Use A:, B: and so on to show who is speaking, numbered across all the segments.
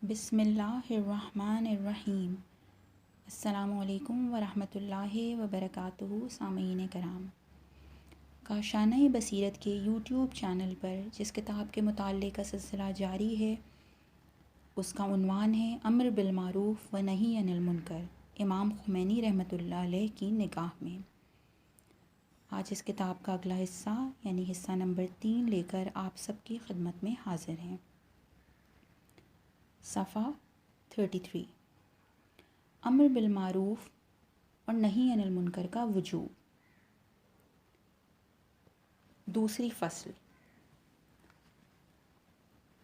A: بسم اللہ الرحمن الرحیم۔ السلام علیکم ورحمۃ اللہ وبرکاتہ۔ سامعین کرام، کاشانہ بصیرت کے یوٹیوب چینل پر جس کتاب کے مطالعے کا سلسلہ جاری ہے، اس کا عنوان ہے امر بالمعروف و نہی عن المنکر، امام خمینی رحمۃ اللہ علیہ کی نگاہ میں۔ آج اس کتاب کا اگلا حصہ یعنی حصہ نمبر 3 لے کر آپ سب کی خدمت میں حاضر ہیں۔ صفحہ 33، امر بالمعروف اور نہی عن المنکر کا وجوب۔ دوسری فصل،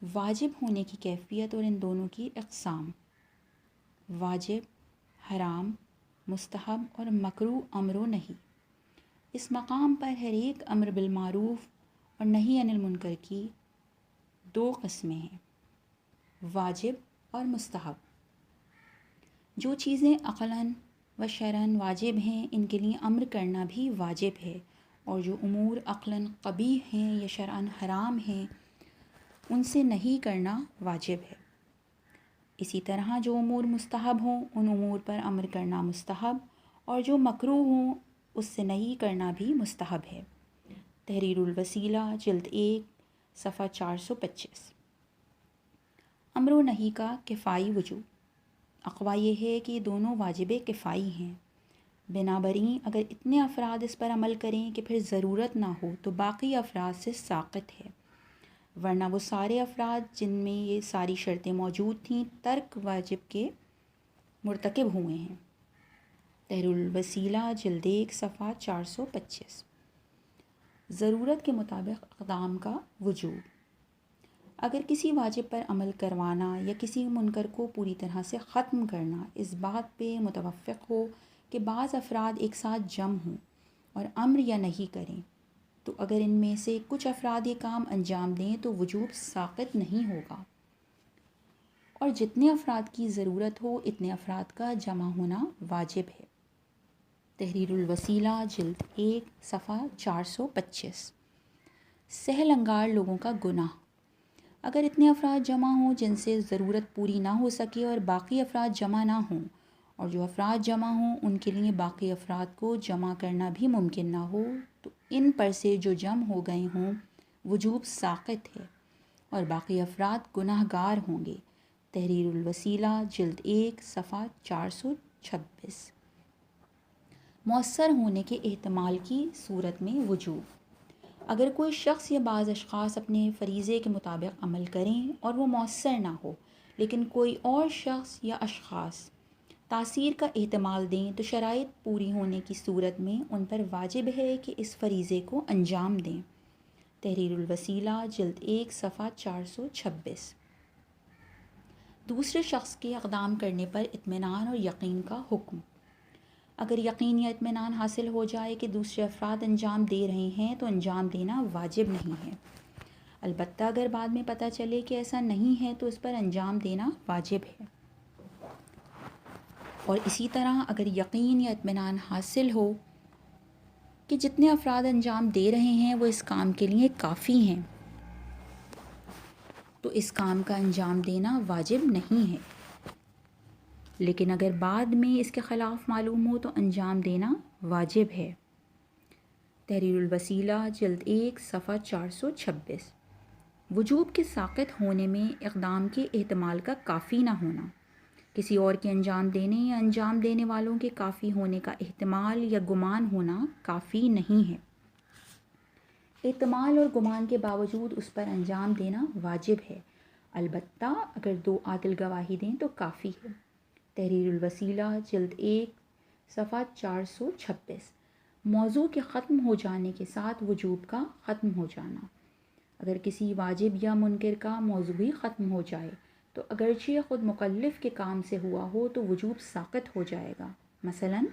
A: واجب ہونے کی کیفیت اور ان دونوں کی اقسام۔ واجب، حرام، مستحب اور مکروہ امر و نہی۔ اس مقام پر ہر ایک امر بالمعروف اور نہی عن المنکر کی دو قسمیں ہیں، واجب اور مستحب۔ جو چیزیں عقلاً و شرعاً واجب ہیں ان کے لیے امر کرنا بھی واجب ہے، اور جو امور عقلاً قبیح ہیں یا شرعاً حرام ہیں ان سے نہیں کرنا واجب ہے۔ اسی طرح جو امور مستحب ہوں ان امور پر امر کرنا مستحب، اور جو مکروہ ہوں اس سے نہیں کرنا بھی مستحب ہے۔ تحریر الوسیلہ جلد 1 صفحہ 425۔ امر و نہی کا کفائی وجوب۔ اقوال یہ ہے کہ دونوں واجب کفائی ہیں، بنابراین اگر اتنے افراد اس پر عمل کریں کہ پھر ضرورت نہ ہو تو باقی افراد سے ساقط ہے، ورنہ وہ سارے افراد جن میں یہ ساری شرطیں موجود تھیں ترک واجب کے مرتکب ہوئے ہیں۔ تحریر الوسیلہ جلد 1 صفحہ 425۔ ضرورت کے مطابق اقدام کا وجوب۔ اگر کسی واجب پر عمل کروانا یا کسی منکر کو پوری طرح سے ختم کرنا اس بات پہ متوفق ہو کہ بعض افراد ایک ساتھ جمع ہوں اور امر یا نہی کریں، تو اگر ان میں سے کچھ افراد یہ کام انجام دیں تو وجوب ساقط نہیں ہوگا، اور جتنے افراد کی ضرورت ہو اتنے افراد کا جمع ہونا واجب ہے۔ تحریر الوسیلہ جلد 1 صفحہ 425۔ سہل انگار لوگوں کا گناہ۔ اگر اتنے افراد جمع ہوں جن سے ضرورت پوری نہ ہو سکے اور باقی افراد جمع نہ ہوں، اور جو افراد جمع ہوں ان کے لیے باقی افراد کو جمع کرنا بھی ممکن نہ ہو، تو ان پر سے جو جمع ہو گئے ہوں وجوب ساقط ہے اور باقی افراد گناہ گار ہوں گے۔ تحریر الوسیلہ جلد 1 صفحہ 426۔ مؤثر ہونے کے احتمال کی صورت میں وجوب۔ اگر کوئی شخص یا بعض اشخاص اپنے فریضے کے مطابق عمل کریں اور وہ مؤثر نہ ہو، لیکن کوئی اور شخص یا اشخاص تاثیر کا احتمال دیں تو شرائط پوری ہونے کی صورت میں ان پر واجب ہے کہ اس فریضے کو انجام دیں۔ تحریر الوسیلہ جلد 1 صفحہ 426۔ دوسرے شخص کے اقدام کرنے پر اطمینان اور یقین کا حکم۔ اگر یقین یا اطمینان حاصل ہو جائے کہ دوسرے افراد انجام دے رہے ہیں تو انجام دینا واجب نہیں ہے، البتہ اگر بعد میں پتہ چلے کہ ایسا نہیں ہے تو اس پر انجام دینا واجب ہے۔ اور اسی طرح اگر یقین یا اطمینان حاصل ہو کہ جتنے افراد انجام دے رہے ہیں وہ اس کام کے لیے کافی ہیں، تو اس کام کا انجام دینا واجب نہیں ہے، لیکن اگر بعد میں اس کے خلاف معلوم ہو تو انجام دینا واجب ہے۔ تحریر الوسیلہ جلد 1 صفحہ 426۔ وجوب کے ساقط ہونے میں اقدام کے احتمال کا کافی نہ ہونا۔ کسی اور کے انجام دینے یا انجام دینے والوں کے کافی ہونے کا احتمال یا گمان ہونا کافی نہیں ہے۔ احتمال اور گمان کے باوجود اس پر انجام دینا واجب ہے، البتہ اگر 2 عادل گواہی دیں تو کافی ہے۔ تحریر الوسیلہ جلد 1 صفحہ 426۔ موضوع کے ختم ہو جانے کے ساتھ وجوب کا ختم ہو جانا۔ اگر کسی واجب یا منکر کا موضوع ہی ختم ہو جائے تو اگرچہ خود مکلف کے کام سے ہوا ہو تو وجوب ساقط ہو جائے گا۔ مثلاً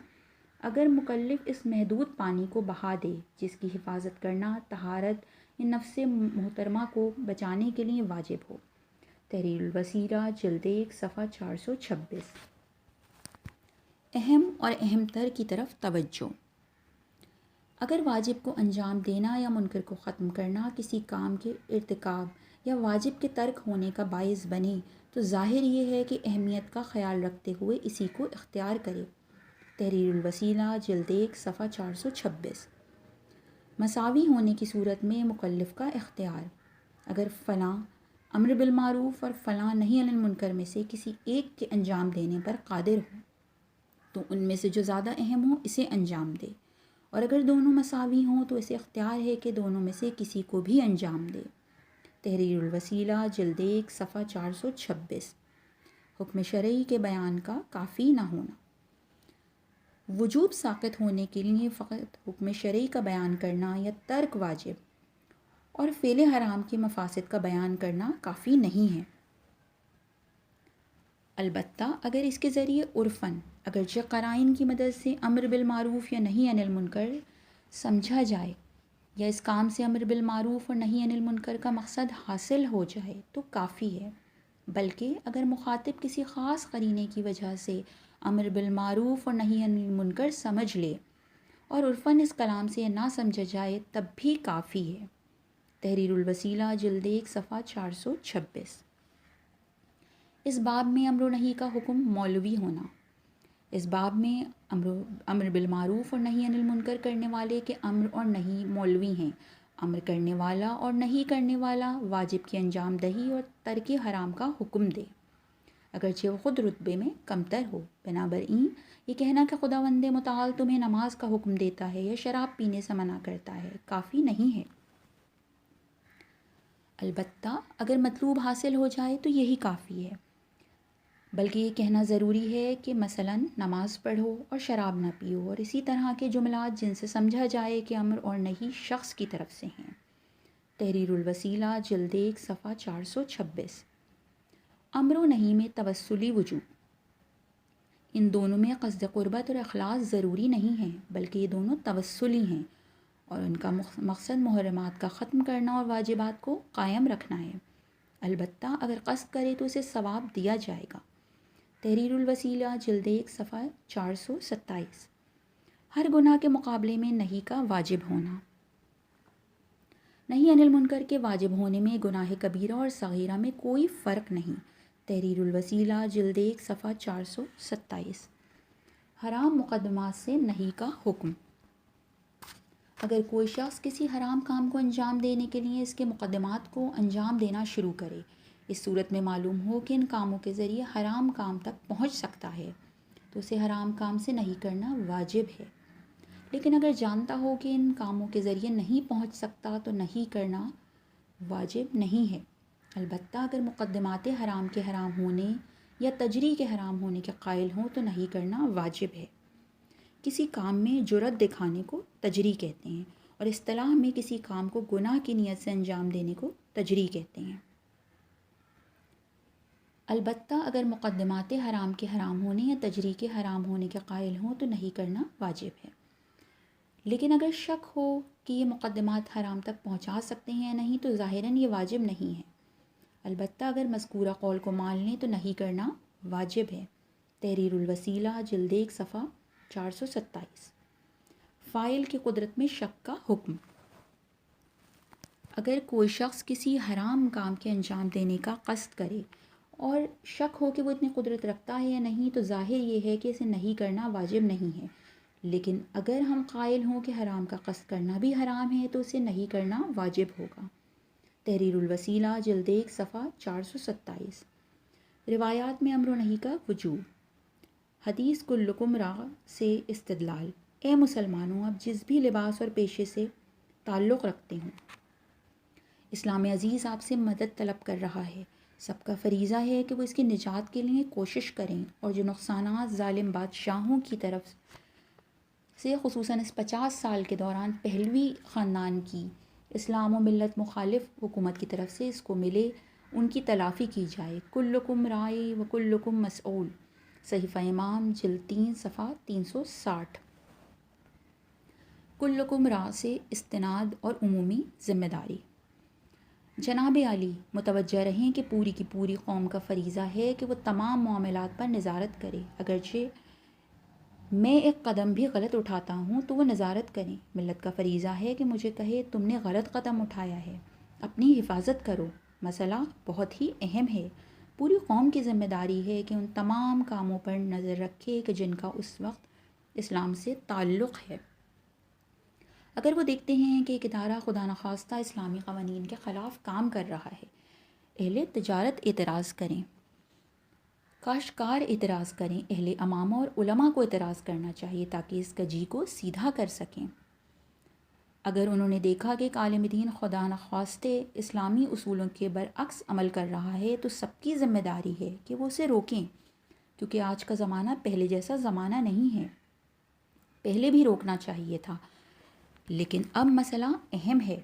A: اگر مکلف اس محدود پانی کو بہا دے جس کی حفاظت کرنا طہارت نفس محترمہ کو بچانے کے لیے واجب ہو۔ تحریر الوسیلہ جلد 1 صفحہ 426۔ اہم اور اہم تر کی طرف توجہ۔ اگر واجب کو انجام دینا یا منکر کو ختم کرنا کسی کام کے ارتکاب یا واجب کے ترک ہونے کا باعث بنے تو ظاہر یہ ہے کہ اہمیت کا خیال رکھتے ہوئے اسی کو اختیار کرے۔ تحریر الوسیلہ جلد 1 صفحہ 426۔ مساوی ہونے کی صورت میں مکلف کا اختیار، اگر فلاں امر بالمعروف اور فلاں نہی عن المنکر میں سے کسی ایک کے انجام دینے پر قادر ہو تو ان میں سے جو زیادہ اہم ہو اسے انجام دے، اور اگر دونوں مساوی ہوں تو اسے اختیار ہے کہ دونوں میں سے کسی کو بھی انجام دے۔ تحریر الوسیلہ جلد 1 صفحہ 426۔ حکم شرعی کے بیان کا کافی نہ ہونا، وجوب ساقط ہونے کے لیے فقط حکم شرعی کا بیان کرنا یا ترک واجب اور فعل حرام کے مفاسد کا بیان کرنا کافی نہیں ہے، البتہ اگر اس کے ذریعے عرفاً اگرچہ قرائن کی مدد سے امر بالمعروف یا نہی عن المنکر سمجھا جائے، یا اس کام سے امر بالمعروف اور نہی عن المنکر کا مقصد حاصل ہو جائے تو کافی ہے، بلکہ اگر مخاطب کسی خاص قرینے کی وجہ سے امر بالمعروف اور نہی عن المنکر سمجھ لے اور عرفاً اس کلام سے یہ نہ سمجھا جائے تب بھی کافی ہے۔ تحریر الوسیلہ جلد 1 صفحہ 426۔ اس باب میں امر و نہی کا حکم مولوی ہونا، اس باب میں امر بالمعروف اور نہی عن المنکر کرنے والے کے امر اور نہی مولوی ہیں۔ امر کرنے والا اور نہی کرنے والا واجب کی انجام دہی اور ترک حرام کا حکم دے، اگرچہ وہ خود رتبے میں کمتر ہو۔ بنابراین یہ کہنا کہ خداوند متعال تمہیں نماز کا حکم دیتا ہے یا شراب پینے سے منع کرتا ہے کافی نہیں ہے، البتہ اگر مطلوب حاصل ہو جائے تو یہی کافی ہے، بلکہ یہ کہنا ضروری ہے کہ مثلاً نماز پڑھو اور شراب نہ پیو، اور اسی طرح کے جملات جن سے سمجھا جائے کہ امر اور نہی شخص کی طرف سے ہیں۔ تحریر الوسیلہ جلد 1 صفحہ 426۔ امر و نہی میں توسلی وجوب، ان دونوں میں قصد قربت اور اخلاص ضروری نہیں ہے، بلکہ یہ دونوں توسلی ہیں اور ان کا مقصد محرمات کا ختم کرنا اور واجبات کو قائم رکھنا ہے، البتہ اگر قصد کرے تو اسے ثواب دیا جائے گا۔ تحریر الوسیلہ جلد 1 صفحہ 427۔ ہر گناہ کے مقابلے میں نہی کا واجب ہونا، نہی عن المنکر کے واجب ہونے میں گناہ کبیرہ اور صغیرہ میں کوئی فرق نہیں۔ تحریر الوسیلہ جلد 1 صفحہ 427۔ حرام مقدمات سے نہی کا حکم، اگر کوئی شخص کسی حرام کام کو انجام دینے کے لیے اس کے مقدمات کو انجام دینا شروع کرے، اس صورت میں معلوم ہو کہ ان کاموں کے ذریعے حرام کام تک پہنچ سکتا ہے تو اسے حرام کام سے نہی کرنا واجب ہے، لیکن اگر جانتا ہو کہ ان کاموں کے ذریعے نہیں پہنچ سکتا تو نہی کرنا واجب نہیں ہے، البتہ اگر مقدمات حرام کے حرام ہونے یا تجری کے حرام ہونے کے قائل ہوں تو نہی کرنا واجب ہے۔ کسی کام میں جرأت دکھانے کو تجری کہتے ہیں اور اصطلاح میں کسی کام کو گناہ کی نیت سے انجام دینے کو تجری کہتے ہیں، البتہ اگر مقدمات حرام کے حرام ہونے یا تجری کے حرام ہونے کے قائل ہوں تو نہی کرنا واجب ہے، لیکن اگر شک ہو کہ یہ مقدمات حرام تک پہنچا سکتے ہیں یا نہیں تو ظاہراً یہ واجب نہیں ہے، البتہ اگر مذکورہ قول کو مان لیں تو نہی کرنا واجب ہے۔ تحریر الوسیلہ جلد 1 صفحہ 427۔ فاعل کی قدرت میں شک کا حکم، اگر کوئی شخص کسی حرام کام کے انجام دینے کا قصد کرے اور شک ہو کہ وہ اتنی قدرت رکھتا ہے یا نہیں تو ظاہر یہ ہے کہ اسے نہی کرنا واجب نہیں ہے، لیکن اگر ہم قائل ہوں کہ حرام کا قصد کرنا بھی حرام ہے تو اسے نہی کرنا واجب ہوگا۔ تحریر الوسیلہ جلد 1 صفحہ 427۔ روایات میں امر و نہی کا وجوب، حدیث کلکم راع سے استدلال، اے مسلمانوں آپ جس بھی لباس اور پیشے سے تعلق رکھتے ہوں، اسلام عزیز آپ سے مدد طلب کر رہا ہے، سب کا فریضہ ہے کہ وہ اس کی نجات کے لیے کوشش کریں اور جو نقصانات ظالم بادشاہوں کی طرف سے خصوصاً اس 50 سال کے دوران پہلوی خاندان کی اسلام و ملت مخالف حکومت کی طرف سے اس کو ملے ان کی تلافی کی جائے۔ کلکم راعی و کلکم مسئول، صحیفہ امام جلد 3 صفحہ 360۔ کلکم راع سے استناد اور عمومی ذمہ داری، جناب عالی متوجہ رہیں کہ پوری کی پوری قوم کا فریضہ ہے کہ وہ تمام معاملات پر نظارت کرے، اگرچہ میں ایک قدم بھی غلط اٹھاتا ہوں تو وہ نظارت کریں، ملت کا فریضہ ہے کہ مجھے کہے تم نے غلط قدم اٹھایا ہے، اپنی حفاظت کرو، مسئلہ بہت ہی اہم ہے۔ پوری قوم کی ذمہ داری ہے کہ ان تمام کاموں پر نظر رکھے کہ جن کا اس وقت اسلام سے تعلق ہے۔ اگر وہ دیکھتے ہیں کہ ایک ادارہ خدا نخواستہ اسلامی قوانین کے خلاف کام کر رہا ہے، اہل تجارت اعتراض کریں، کاشتکار اعتراض کریں، اہل امامہ اور علماء کو اعتراض کرنا چاہیے تاکہ اس کجی کو سیدھا کر سکیں۔ اگر انہوں نے دیکھا کہ ایک عالم دین خدا نخواستے اسلامی اصولوں کے برعکس عمل کر رہا ہے تو سب کی ذمہ داری ہے کہ وہ اسے روکیں، کیونکہ آج کا زمانہ پہلے جیسا زمانہ نہیں ہے۔ پہلے بھی روکنا چاہیے تھا، لیکن اب مسئلہ اہم ہے۔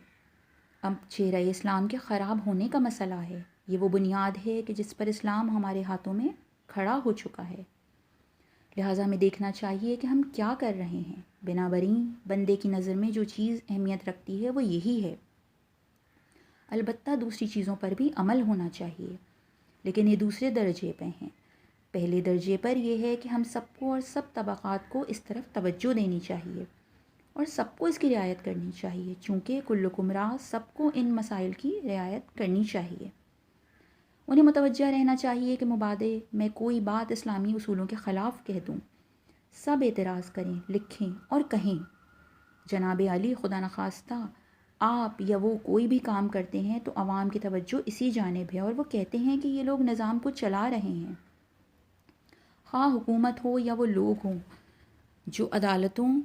A: اب چہرہ اسلام کے خراب ہونے کا مسئلہ ہے۔ یہ وہ بنیاد ہے کہ جس پر اسلام ہمارے ہاتھوں میں کھڑا ہو چکا ہے۔ لہٰذا ہمیں دیکھنا چاہیے کہ ہم کیا کر رہے ہیں۔ بنابراین بندے کی نظر میں جو چیز اہمیت رکھتی ہے وہ یہی ہے۔ البتہ دوسری چیزوں پر بھی عمل ہونا چاہیے، لیکن یہ دوسرے درجے پہ ہیں۔ پہلے درجے پر یہ ہے کہ ہم سب کو اور سب طبقات کو اس طرف توجہ دینی چاہیے اور سب کو اس کی رعایت کرنی چاہیے، چونکہ کلکم راع، سب کو ان مسائل کی رعایت کرنی چاہیے۔ انہیں متوجہ رہنا چاہیے کہ مبادئ میں کوئی بات اسلامی اصولوں کے خلاف کہہ دوں، سب اعتراض کریں، لکھیں اور کہیں جناب علی خدا نخواستہ آپ یا وہ کوئی بھی کام کرتے ہیں تو عوام کی توجہ اسی جانب ہے، اور وہ کہتے ہیں کہ یہ لوگ نظام کو چلا رہے ہیں، خواہ حکومت ہو یا وہ لوگ ہوں جو عدالتوں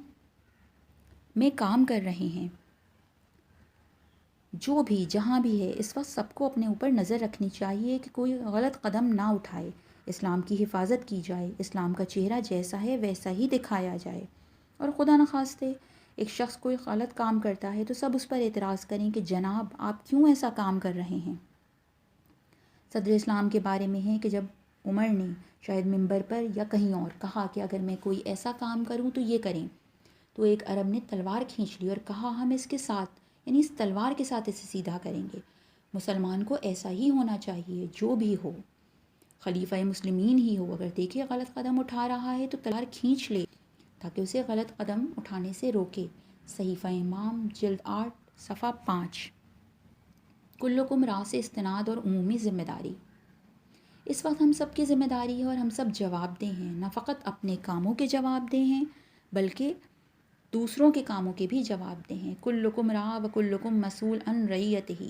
A: میں کام کر رہے ہیں، جو بھی جہاں بھی ہے۔ اس وقت سب کو اپنے اوپر نظر رکھنی چاہیے کہ کوئی غلط قدم نہ اٹھائے، اسلام کی حفاظت کی جائے، اسلام کا چہرہ جیسا ہے ویسا ہی دکھایا جائے، اور خدا نخواستے ایک شخص کوئی غلط کام کرتا ہے تو سب اس پر اعتراض کریں کہ جناب آپ کیوں ایسا کام کر رہے ہیں۔ صدر اسلام کے بارے میں ہے کہ جب عمر نے شاید منبر پر یا کہیں اور کہا کہ اگر میں کوئی ایسا کام کروں تو یہ کریں، تو ایک عرب نے تلوار کھینچ لی اور کہا ہم اس کے ساتھ، یعنی اس تلوار کے ساتھ اسے سیدھا کریں گے۔ مسلمان کو ایسا ہی ہونا چاہیے، جو بھی ہو، خلیفہ مسلمین ہی ہو، اگر دیکھے غلط قدم اٹھا رہا ہے تو تلوار کھینچ لے تاکہ اسے غلط قدم اٹھانے سے روکے۔ صحیفہ امام جلد 8 صفحہ 5۔ کلکم راع سے استناد اور عمومی ذمہ داری۔ اس وقت ہم سب کی ذمہ داری ہے اور ہم سب جواب دہ ہیں، نہ فقط اپنے کاموں کے جواب دہ ہیں بلکہ دوسروں کے کاموں کے بھی جواب دہ ہیں۔ کلکم راع و کلکم مسئول عن رعیتہ۔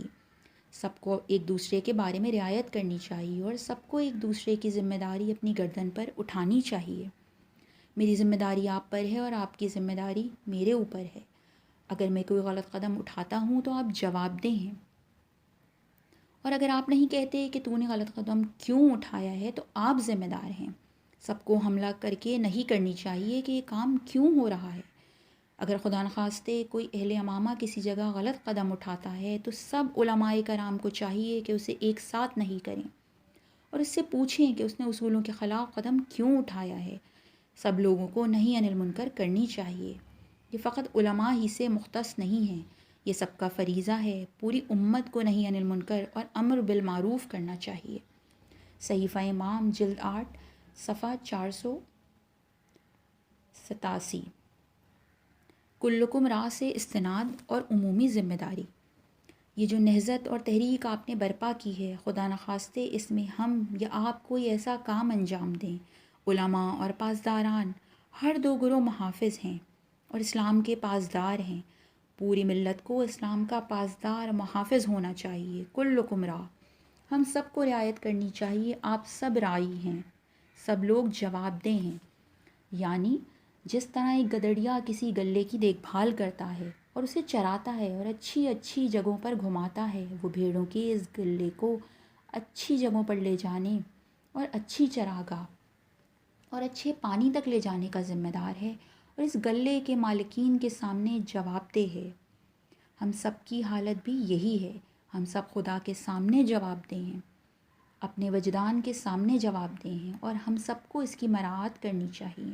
A: سب کو ایک دوسرے کے بارے میں رعایت کرنی چاہیے اور سب کو ایک دوسرے کی ذمہ داری اپنی گردن پر اٹھانی چاہیے۔ میری ذمہ داری آپ پر ہے اور آپ کی ذمہ داری میرے اوپر ہے۔ اگر میں کوئی غلط قدم اٹھاتا ہوں تو آپ جواب دہ ہیں، اور اگر آپ نہیں کہتے کہ تو نے غلط قدم کیوں اٹھایا ہے تو آپ ذمہ دار ہیں۔ سب کو حملہ کر کے نہیں کرنی چاہیے کہ یہ کام کیوں ہو رہا ہے۔ اگر خدا نخواستے کوئی اہل امامہ کسی جگہ غلط قدم اٹھاتا ہے تو سب علماء کرام کو چاہیے کہ اسے ایک ساتھ نہیں کریں اور اس سے پوچھیں کہ اس نے اصولوں کے خلاف قدم کیوں اٹھایا ہے۔ سب لوگوں کو نہی عن المنکر کرنی چاہیے۔ یہ فقط علماء ہی سے مختص نہیں ہے، یہ سب کا فریضہ ہے۔ پوری امت کو نہی عن المنکر اور امر بالمعروف کرنا چاہیے۔ صحیفہ امام جلد 8 صفحہ 487۔ کلکم راع سے استناد اور عمومی ذمہ داری۔ یہ جو نہضت اور تحریک آپ نے برپا کی ہے، خدا نخواستے اس میں ہم یا آپ کوئی ایسا کام انجام دیں۔ علماء اور پاسداران ہر دو گروہ محافظ ہیں اور اسلام کے پاسدار ہیں۔ پوری ملت کو اسلام کا پاسدار محافظ ہونا چاہیے۔ کلکم راع، ہم سب کو رعایت کرنی چاہیے۔ آپ سب راعی ہیں، سب لوگ جواب دہ ہیں۔ یعنی جس طرح ایک گدڑیا کسی گلے کی دیکھ بھال کرتا ہے اور اسے چراتا ہے اور اچھی اچھی جگہوں پر گھماتا ہے، وہ بھیڑوں کے اس گلے کو اچھی جگہوں پر لے جانے اور اچھی چراگاہ اور اچھے پانی تک لے جانے کا ذمہ دار ہے، اور اس گلے کے مالکین کے سامنے جواب دہ ہے۔ ہم سب کی حالت بھی یہی ہے، ہم سب خدا کے سامنے جواب دہ ہیں، اپنے وجدان کے سامنے جواب دہ ہیں، اور ہم سب کو اس کی مراعات کرنی چاہیے۔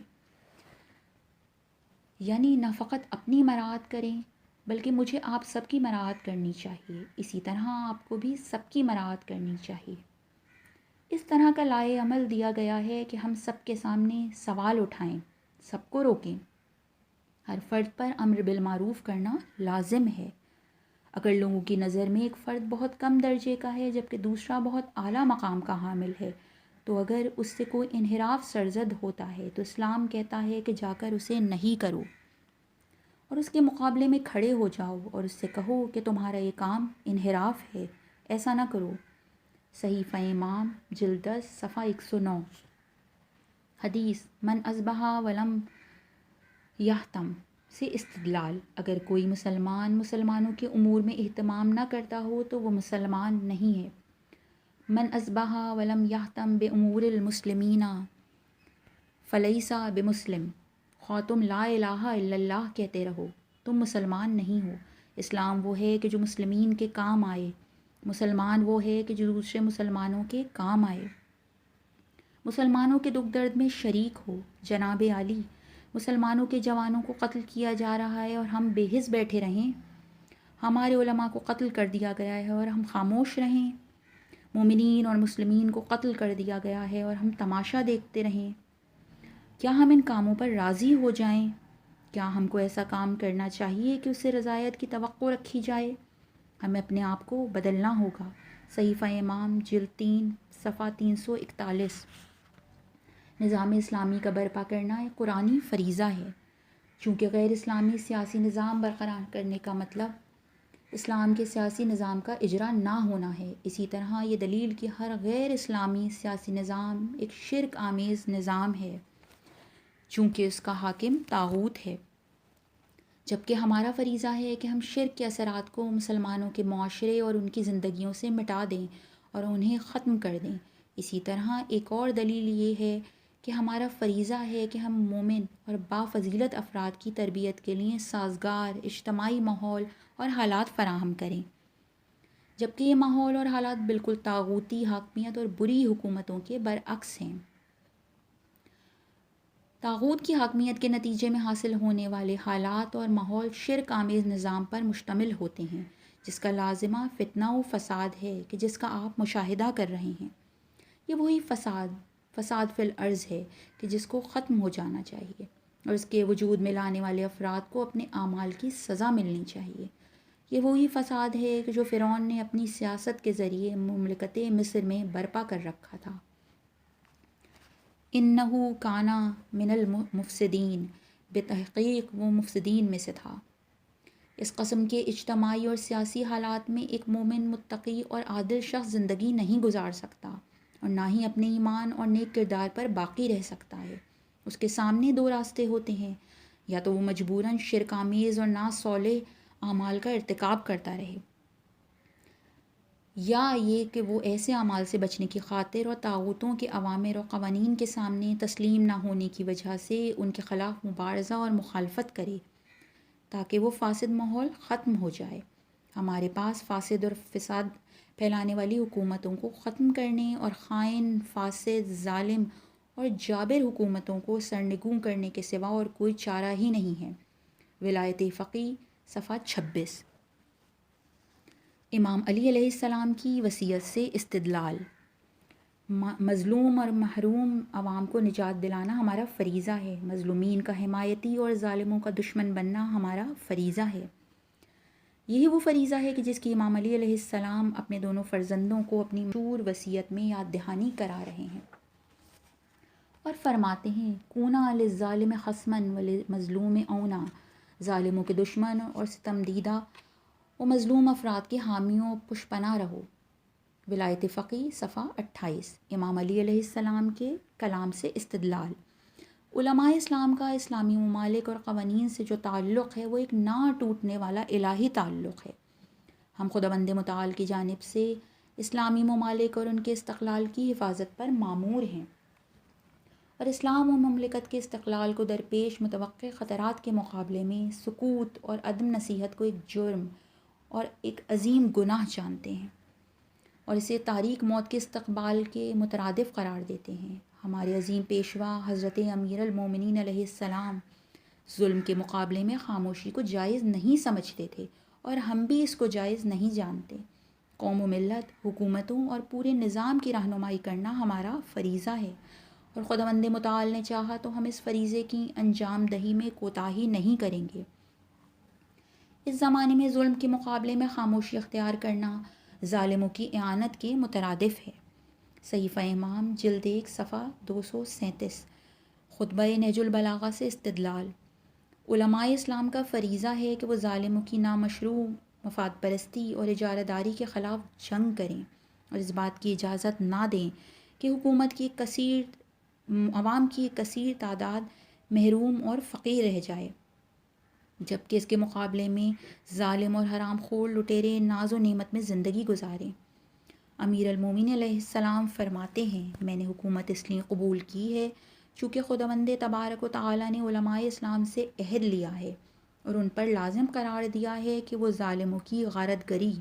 A: یعنی نہ فقط اپنی مراعات کریں بلکہ مجھے آپ سب کی مراعات کرنی چاہیے، اسی طرح آپ کو بھی سب کی مراعات کرنی چاہیے۔ اس طرح کا لائے عمل دیا گیا ہے کہ ہم سب کے سامنے سوال اٹھائیں، سب کو روکیں۔ ہر فرد پر امر بالمعروف کرنا لازم ہے۔ اگر لوگوں کی نظر میں ایک فرد بہت کم درجے کا ہے جبکہ دوسرا بہت اعلیٰ مقام کا حامل ہے، تو اگر اس سے کوئی انحراف سرزد ہوتا ہے تو اسلام کہتا ہے کہ جا کر اسے نہیں کرو اور اس کے مقابلے میں کھڑے ہو جاؤ اور اس سے کہو کہ تمہارا یہ کام انحراف ہے، ایسا نہ کرو۔ صحیفہ امام جلد 10 صفحہ 109۔ حدیث من اصبح ولم یحتم سے استدلال، اگر کوئی مسلمان مسلمانوں کے امور میں اہتمام نہ کرتا ہو تو وہ مسلمان نہیں ہے۔ من اصبح ولم یحتم بامور المسلمین فلیس بمسلم، خواہ تم لا الہ الا اللہ کہتے رہو، تم مسلمان نہیں ہو۔ اسلام وہ ہے کہ جو مسلمین کے کام آئے، مسلمان وہ ہے کہ جو دوسرے مسلمانوں کے کام آئے، مسلمانوں کے دکھ درد میں شریک ہو۔ جناب علی، مسلمانوں کے جوانوں کو قتل کیا جا رہا ہے اور ہم بے حس بیٹھے رہیں؟ ہمارے علماء کو قتل کر دیا گیا ہے اور ہم خاموش رہیں؟ مومنین اور مسلمین کو قتل کر دیا گیا ہے اور ہم تماشا دیکھتے رہیں؟ کیا ہم ان کاموں پر راضی ہو جائیں؟ کیا ہم کو ایسا کام کرنا چاہیے کہ اس سے رضایت کی توقع رکھی جائے؟ ہمیں اپنے آپ کو بدلنا ہوگا۔ صحیفہ امام جلد 3 صفحہ 341۔ نظام اسلامی کا برپا کرنا ایک قرآنی فریضہ ہے، چونکہ غیر اسلامی سیاسی نظام برقرار کرنے کا مطلب اسلام کے سیاسی نظام کا اجرا نہ ہونا ہے۔ اسی طرح یہ دلیل کہ ہر غیر اسلامی سیاسی نظام ایک شرک آمیز نظام ہے، چونکہ اس کا حاکم طاغوت ہے، جبکہ ہمارا فریضہ ہے کہ ہم شرک کے اثرات کو مسلمانوں کے معاشرے اور ان کی زندگیوں سے مٹا دیں اور انہیں ختم کر دیں۔ اسی طرح ایک اور دلیل یہ ہے کہ ہمارا فریضہ ہے کہ ہم مومن اور بافضیلت افراد کی تربیت کے لیے سازگار اجتماعی ماحول اور حالات فراہم کریں، جبکہ یہ ماحول اور حالات بالکل طاغوتی حاکمیت اور بری حکومتوں کے برعکس ہیں۔ طاغوت کی حاکمیت کے نتیجے میں حاصل ہونے والے حالات اور ماحول شرک آمیز نظام پر مشتمل ہوتے ہیں، جس کا لازمہ فتنہ و فساد ہے کہ جس کا آپ مشاہدہ کر رہے ہیں۔ یہ وہی فساد فی الارض ہے کہ جس کو ختم ہو جانا چاہیے اور اس کے وجود میں لانے والے افراد کو اپنے اعمال کی سزا ملنی چاہیے۔ یہ وہی فساد ہے کہ جو فرعون نے اپنی سیاست کے ذریعے مملکت مصر میں برپا کر رکھا تھا۔ انہو کانا من المفسدین، بتحقیق وہ مفسدین میں سے تھا۔ اس قسم کے اجتماعی اور سیاسی حالات میں ایک مومن متقی اور عادل شخص زندگی نہیں گزار سکتا اور نہ ہی اپنے ایمان اور نیک کردار پر باقی رہ سکتا ہے۔ اس کے سامنے دو راستے ہوتے ہیں، یا تو وہ مجبوراً شرک آمیز اور ناصالح اعمال کا ارتکاب کرتا رہے، یا یہ کہ وہ ایسے اعمال سے بچنے کی خاطر اور طاغوتوں کے اوامر و قوانین کے سامنے تسلیم نہ ہونے کی وجہ سے ان کے خلاف مبارزہ اور مخالفت کرے تاکہ وہ فاسد ماحول ختم ہو جائے۔ ہمارے پاس فاسد اور فساد پھیلانے والی حکومتوں کو ختم کرنے اور خائن، فاسد، ظالم اور جابر حکومتوں کو سرنگوں کرنے کے سوا اور کوئی چارہ ہی نہیں ہے۔ ولایت فقیہ صفحہ 26۔ امام علی علیہ السلام کی وصیت سے استدلال۔ مظلوم اور محروم عوام کو نجات دلانا ہمارا فریضہ ہے، مظلومین کا حمایتی اور ظالموں کا دشمن بننا ہمارا فریضہ ہے۔ یہی وہ فریضہ ہے کہ جس کی امام علی علیہ السلام اپنے دونوں فرزندوں کو اپنی مشہور وصیت میں یاد دہانی کرا رہے ہیں اور فرماتے ہیں کونا للظالم خصما وللمظلوم اونا، ظالموں کے دشمن اور ستم دیدہ و مظلوم افراد کے حامیوں پشپنا رہو۔ ولایت فقیہ صفحہ 28۔ امام علی علیہ السلام کے کلام سے استدلال۔ علماء اسلام کا اسلامی ممالک اور قوانین سے جو تعلق ہے وہ ایک نہ ٹوٹنے والا الہی تعلق ہے۔ ہم خداوند متعال کی جانب سے اسلامی ممالک اور ان کے استقلال کی حفاظت پر مامور ہیں، اور اسلام و مملکت کے استقلال کو درپیش متوقع خطرات کے مقابلے میں سکوت اور عدم نصیحت کو ایک جرم اور ایک عظیم گناہ جانتے ہیں اور اسے تاریک موت کے استقبال کے مترادف قرار دیتے ہیں۔ ہمارے عظیم پیشوا حضرت امیر المومنین علیہ السلام ظلم کے مقابلے میں خاموشی کو جائز نہیں سمجھتے تھے اور ہم بھی اس کو جائز نہیں جانتے۔ قوم و ملت، حکومتوں اور پورے نظام کی رہنمائی کرنا ہمارا فریضہ ہے، اور خداوند متعال نے چاہا تو ہم اس فریضے کی انجام دہی میں کوتاہی نہیں کریں گے۔ اس زمانے میں ظلم کے مقابلے میں خاموشی اختیار کرنا ظالموں کی اعانت کے مترادف ہے۔ صحیفہ امام جلد 1 صفحہ 237۔ خطبہ نہج البلاغہ سے استدلال۔ علماء اسلام کا فریضہ ہے کہ وہ ظالموں کی نامشروع مفاد پرستی اور اجارہ داری کے خلاف جنگ کریں اور اس بات کی اجازت نہ دیں کہ حکومت کی عوام کی ایک کثیر تعداد محروم اور فقیر رہ جائے، جبکہ اس کے مقابلے میں ظالم اور حرام خور لٹیرے ناز و نعمت میں زندگی گزاریں۔ امیر المومنین علیہ السلام فرماتے ہیں، میں نے حکومت اس لیے قبول کی ہے چونکہ خداوند تبارک و تعالیٰ نے علماء اسلام سے عہد لیا ہے اور ان پر لازم قرار دیا ہے کہ وہ ظالموں کی غارت گری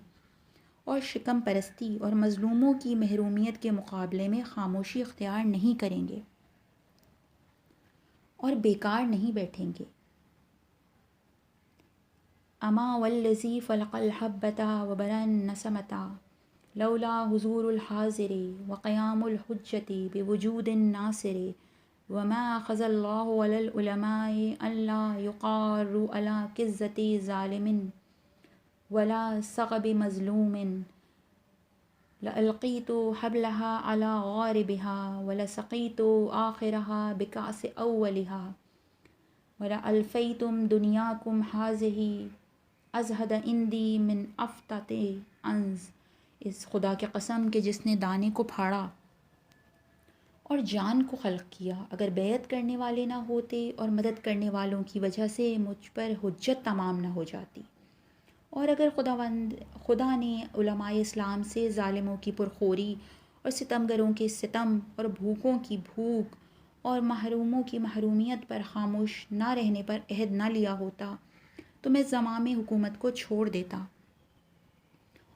A: اور شکم پرستی اور مظلوموں کی محرومیت کے مقابلے میں خاموشی اختیار نہیں کریں گے اور بیکار نہیں بیٹھیں گے۔ اما والذی فلق الحبۃ وبرأ النسمۃ لولا حضور الحاضر وقیام الحجۃ بوجود الناصر وما اخذ اللہ علی العلماء ان لا یقاروا علی کظۃ ظالم ولا صغب مظلوم لألقیت حبلها علی غاربها ولسقیت آخرها بکأس اولها ولألفیتم دنیاکم هذه ازہد عندی من افتت انز۔ اس خدا کی قسم کہ جس نے دانے کو پھاڑا اور جان کو خلق کیا، اگر بیعت کرنے والے نہ ہوتے اور مدد کرنے والوں کی وجہ سے مجھ پر حجت تمام نہ ہو جاتی، اور اگر خدا نے علماء اسلام سے ظالموں کی پرخوری اور ستمگروں کے ستم اور بھوکوں کی بھوک اور محروموں کی محرومیت پر خاموش نہ رہنے پر عہد نہ لیا ہوتا تو میں زمام حکومت کو چھوڑ دیتا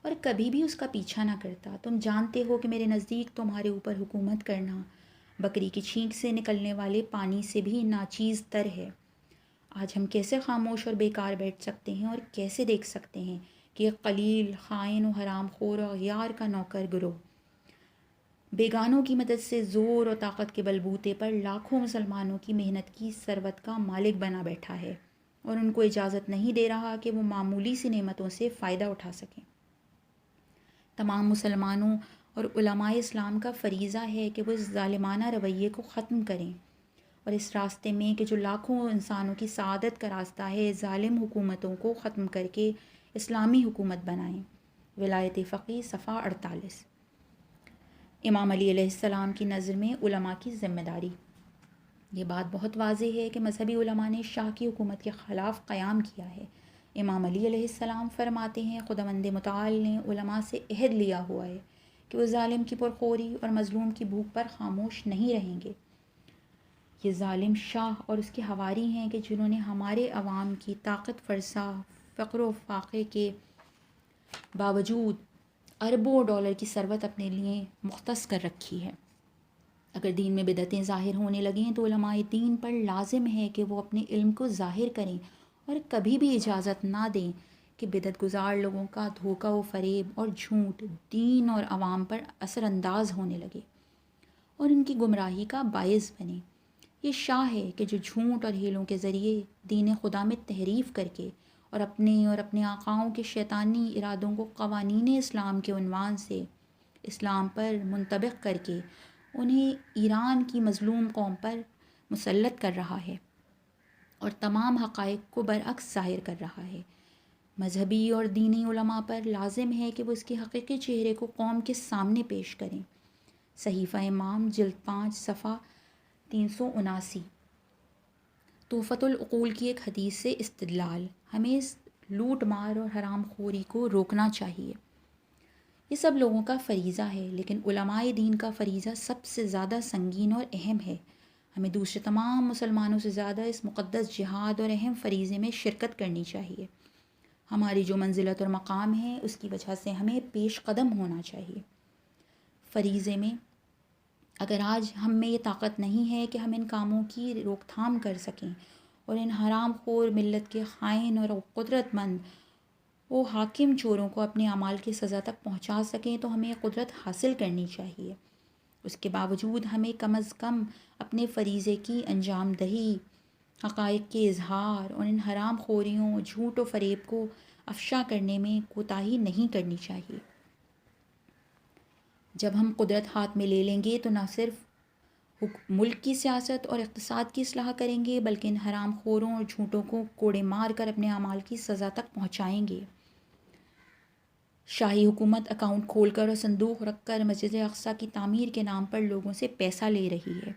A: اور کبھی بھی اس کا پیچھا نہ کرتا۔ تم جانتے ہو کہ میرے نزدیک تمہارے اوپر حکومت کرنا بکری کی چھینک سے نکلنے والے پانی سے بھی ناچیز تر ہے۔ آج ہم کیسے خاموش اور بیکار بیٹھ سکتے ہیں اور کیسے دیکھ سکتے ہیں کہ ایک قلیل خائن و حرام خور و اغیار کا نوکر گروہ بیگانوں کی مدد سے زور اور طاقت کے بلبوتے پر لاکھوں مسلمانوں کی محنت کی ثروت کا مالک بنا بیٹھا ہے اور ان کو اجازت نہیں دے رہا کہ وہ معمولی سی نعمتوں سے فائدہ اٹھا سکیں۔ تمام مسلمانوں اور علماء اسلام کا فریضہ ہے کہ وہ اس ظالمانہ رویے کو ختم کریں اور اس راستے میں کہ جو لاکھوں انسانوں کی سعادت کا راستہ ہے، ظالم حکومتوں کو ختم کر کے اسلامی حکومت بنائیں۔ ولایت فقیہ صفحہ 48۔ امام علی علیہ السلام کی نظر میں علماء کی ذمہ داری۔ یہ بات بہت واضح ہے کہ مذہبی علماء نے شاہ کی حکومت کے خلاف قیام کیا ہے۔ امام علی علیہ السلام فرماتے ہیں، خداوند متعال نے علماء سے عہد لیا ہوا ہے کہ وہ ظالم کی پرخوری اور مظلوم کی بھوک پر خاموش نہیں رہیں گے۔ یہ ظالم شاہ اور اس کے حواری ہیں کہ جنہوں نے ہمارے عوام کی طاقت فرسا فقر و فاقے کے باوجود اربوں ڈالر کی ثروت اپنے لیے مختص کر رکھی ہے۔ اگر دین میں بدعتیں ظاہر ہونے لگیں تو علماء دین پر لازم ہے کہ وہ اپنے علم کو ظاہر کریں اور کبھی بھی اجازت نہ دیں کہ بدعت گزار لوگوں کا دھوکہ و فریب اور جھوٹ دین اور عوام پر اثر انداز ہونے لگے اور ان کی گمراہی کا باعث بنے۔ یہ شاہ ہے کہ جو جھوٹ اور ہیلوں کے ذریعے دین خدا میں تحریف کر کے اور اپنے آقاؤں کے شیطانی ارادوں کو قوانین اسلام کے عنوان سے اسلام پر منطبق کر کے انہیں ایران کی مظلوم قوم پر مسلط کر رہا ہے اور تمام حقائق کو برعکس ظاہر کر رہا ہے۔ مذہبی اور دینی علماء پر لازم ہے کہ وہ اس کے حقیقی چہرے کو قوم کے سامنے پیش کریں۔ صحیفہ امام جلد 5 صفحہ 379۔ تحفۃ العقول کی ایک حدیث سے استدلال۔ ہمیں اس لوٹ مار اور حرام خوری کو روکنا چاہیے۔ یہ سب لوگوں کا فریضہ ہے، لیکن علماء دین کا فریضہ سب سے زیادہ سنگین اور اہم ہے۔ ہمیں دوسرے تمام مسلمانوں سے زیادہ اس مقدس جہاد اور اہم فریضے میں شرکت کرنی چاہیے۔ ہماری جو منزلت اور مقام ہے اس کی وجہ سے ہمیں پیش قدم ہونا چاہیے فریضے میں۔ اگر آج ہم میں یہ طاقت نہیں ہے کہ ہم ان کاموں کی روک تھام کر سکیں اور ان حرام خور ملت کے خائن اور قدرت مند وہ حاکم چوروں کو اپنے اعمال کی سزا تک پہنچا سکیں تو ہمیں قدرت حاصل کرنی چاہیے۔ اس کے باوجود ہمیں کم از کم اپنے فریضے کی انجام دہی حقائق کے اظہار اور ان حرام خوریوں، جھوٹ و فریب کو افشا کرنے میں کوتاہی نہیں کرنی چاہیے۔ جب ہم قدرت ہاتھ میں لے لیں گے تو نہ صرف ملک کی سیاست اور اقتصاد کی اصلاح کریں گے، بلکہ ان حرام خوروں اور جھوٹوں کو کوڑے مار کر اپنے اعمال کی سزا تک پہنچائیں گے۔ شاہی حکومت اکاؤنٹ کھول کر اور صندوق رکھ کر مسجد اقصیٰ کی تعمیر کے نام پر لوگوں سے پیسہ لے رہی ہے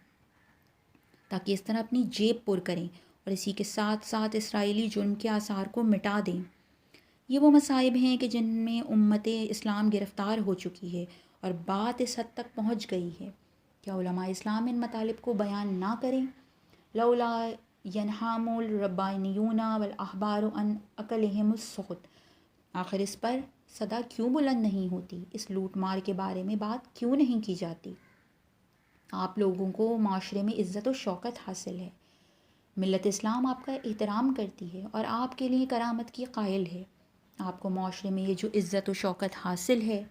A: تاکہ اس طرح اپنی جیب پر کریں اور اسی کے ساتھ ساتھ اسرائیلی جرم کے آثار کو مٹا دیں۔ یہ وہ مصائب ہیں کہ جن میں امت اسلام گرفتار ہو چکی ہے اور بات اس حد تک پہنچ گئی ہے۔ کیا علماء اسلام ان مطالب کو بیان نہ کریں؟ لولا ینہام الربانیون والاحبار عن اکلہم السحت، آخر اس پر صدا کیوں بلند نہیں ہوتی؟ اس لوٹ مار کے بارے میں بات کیوں نہیں کی جاتی؟ آپ لوگوں کو معاشرے میں عزت و شوکت حاصل ہے، ملت اسلام آپ کا احترام کرتی ہے اور آپ کے لیے کرامت کی قائل ہے۔ آپ کو معاشرے میں یہ جو عزت و شوکت حاصل ہے،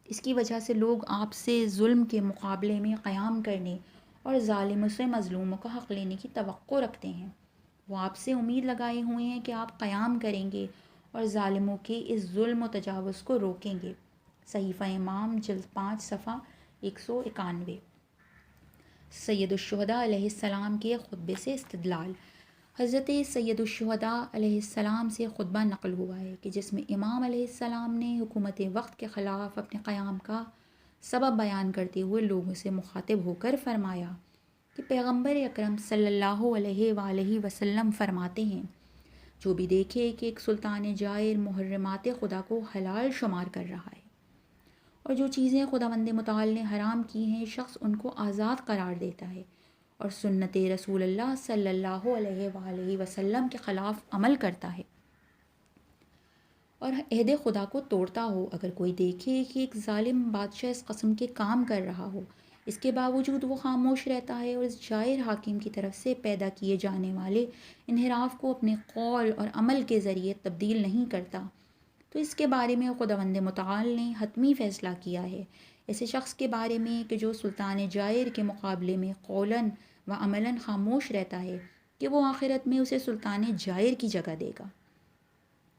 A: اس کی وجہ سے لوگ آپ سے ظلم کے مقابلے میں قیام کرنے اور ظالموں سے مظلوموں کا حق لینے کی توقع رکھتے ہیں۔ وہ آپ سے امید لگائے ہوئے ہیں کہ آپ قیام کریں گے اور ظالموں کے اس ظلم و تجاوز کو روکیں گے۔ صحیفہ امام جلد 5 صفحہ 191۔ سید الشہداء علیہ السلام کے خطبے سے استدلال۔ حضرت سید الشہداء علیہ السلام سے خطبہ نقل ہوا ہے کہ جس میں امام علیہ السلام نے حکومت وقت کے خلاف اپنے قیام کا سبب بیان کرتے ہوئے لوگوں سے مخاطب ہو کر فرمایا کہ پیغمبر اکرم صلی اللہ علیہ وآلہ وسلم فرماتے ہیں، جو بھی دیکھے کہ ایک سلطان جائر محرمات خدا کو حلال شمار کر رہا ہے اور جو چیزیں خداوند متعال نے حرام کی ہیں شخص ان کو آزاد قرار دیتا ہے اور سنت رسول اللہ صلی اللہ علیہ وآلہ وسلم کے خلاف عمل کرتا ہے اور عہد خدا کو توڑتا ہو، اگر کوئی دیکھے کہ ایک ظالم بادشاہ اس قسم کے کام کر رہا ہو، اس کے باوجود وہ خاموش رہتا ہے اور اس جائر حاکم کی طرف سے پیدا کیے جانے والے انحراف کو اپنے قول اور عمل کے ذریعے تبدیل نہیں کرتا، تو اس کے بارے میں خداوند متعال نے حتمی فیصلہ کیا ہے، ایسے شخص کے بارے میں کہ جو سلطان جائر کے مقابلے میں قولاً و عملاً خاموش رہتا ہے، کہ وہ آخرت میں اسے سلطان جائر کی جگہ دے گا،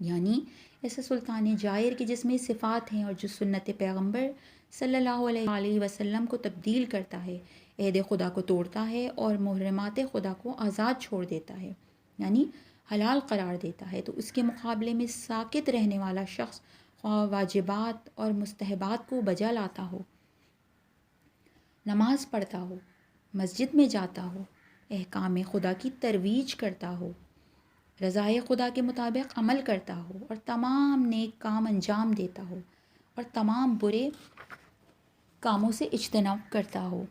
A: یعنی ایسے سلطان جائر کے جس میں صفات ہیں اور جو سنت پیغمبر صلی اللہ علیہ وآلہ وسلم کو تبدیل کرتا ہے، عہد خدا کو توڑتا ہے اور محرمات خدا کو آزاد چھوڑ دیتا ہے، یعنی حلال قرار دیتا ہے، تو اس کے مقابلے میں ساکت رہنے والا شخص خواہ واجبات اور مستحبات کو بجا لاتا ہو، نماز پڑھتا ہو، مسجد میں جاتا ہو، احکام خدا کی ترویج کرتا ہو، رضائے خدا کے مطابق عمل کرتا ہو اور تمام نیک کام انجام دیتا ہو اور تمام برے کاموں سے اجتناب کرتا ہو،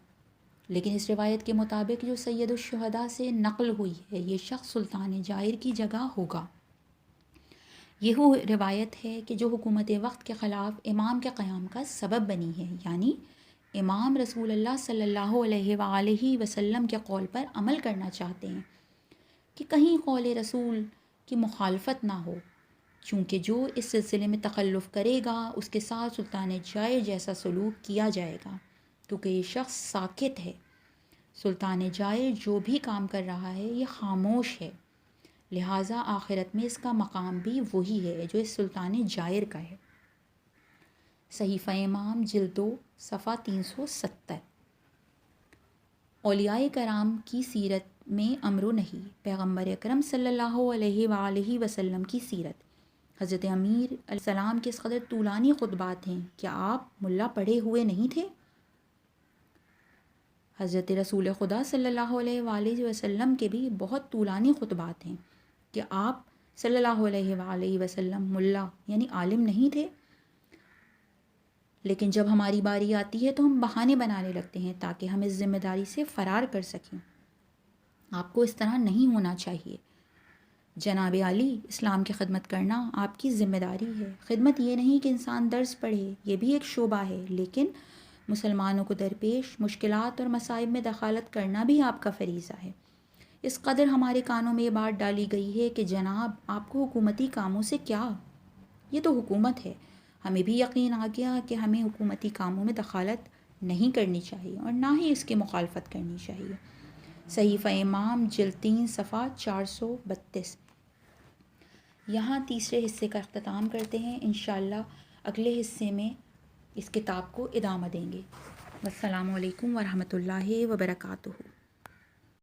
A: لیکن اس روایت کے مطابق جو سید الشہداء سے نقل ہوئی ہے، یہ شخص سلطان جائر کی جگہ ہوگا۔ یہ وہ روایت ہے کہ جو حکومت وقت کے خلاف امام کے قیام کا سبب بنی ہے، یعنی امام رسول اللہ صلی اللہ علیہ وآلہ وسلم کے قول پر عمل کرنا چاہتے ہیں کہ کہیں قول رسول کی مخالفت نہ ہو، چونکہ جو اس سلسلے میں تخلف کرے گا اس کے ساتھ سلطان جائر جیسا سلوک کیا جائے گا، کیونکہ یہ شخص ساکت ہے۔ سلطان جائر جو بھی کام کر رہا ہے یہ خاموش ہے، لہٰذا آخرت میں اس کا مقام بھی وہی ہے جو اس سلطان جائر کا ہے۔ صحیفہ امام جلد 2 صفحہ 370۔ اولیاء کرام کی سیرت میں امر و نہی، پیغمبر اکرم صلی اللہ علیہ وآلہ وسلم کی سیرت۔ حضرت امیر علیہ السلام کے اس قدر طولانی خطبات ہیں، کیا آپ ملا پڑھے ہوئے نہیں تھے؟ حضرت رسول خدا صلی اللہ علیہ وآلہ وسلم کے بھی بہت طولانی خطبات ہیں، کہ آپ صلی اللہ علیہ وآلہ وسلم ملا یعنی عالم نہیں تھے، لیکن جب ہماری باری آتی ہے تو ہم بہانے بنانے لگتے ہیں تاکہ ہم اس ذمہ داری سے فرار کر سکیں۔ آپ کو اس طرح نہیں ہونا چاہیے۔ جناب عالی، اسلام کی خدمت کرنا آپ کی ذمہ داری ہے۔ خدمت یہ نہیں کہ انسان درس پڑھے، یہ بھی ایک شعبہ ہے، لیکن مسلمانوں کو درپیش مشکلات اور مصائب میں دخالت کرنا بھی آپ کا فریضہ ہے۔ اس قدر ہمارے کانوں میں یہ بات ڈالی گئی ہے کہ جناب آپ کو حکومتی کاموں سے کیا، یہ تو حکومت ہے۔ ہمیں بھی یقین آ گیا کہ ہمیں حکومتی کاموں میں دخالت نہیں کرنی چاہیے اور نہ ہی اس کی مخالفت کرنی چاہیے۔ صحیفہ امام جلد 3 صفحہ 432۔ یہاں تیسرے حصے کا اختتام کرتے ہیں، انشاءاللہ اگلے حصے میں اس کتاب کو ادامہ دیں گے۔ السلام علیکم ورحمۃ اللہ وبرکاتہ۔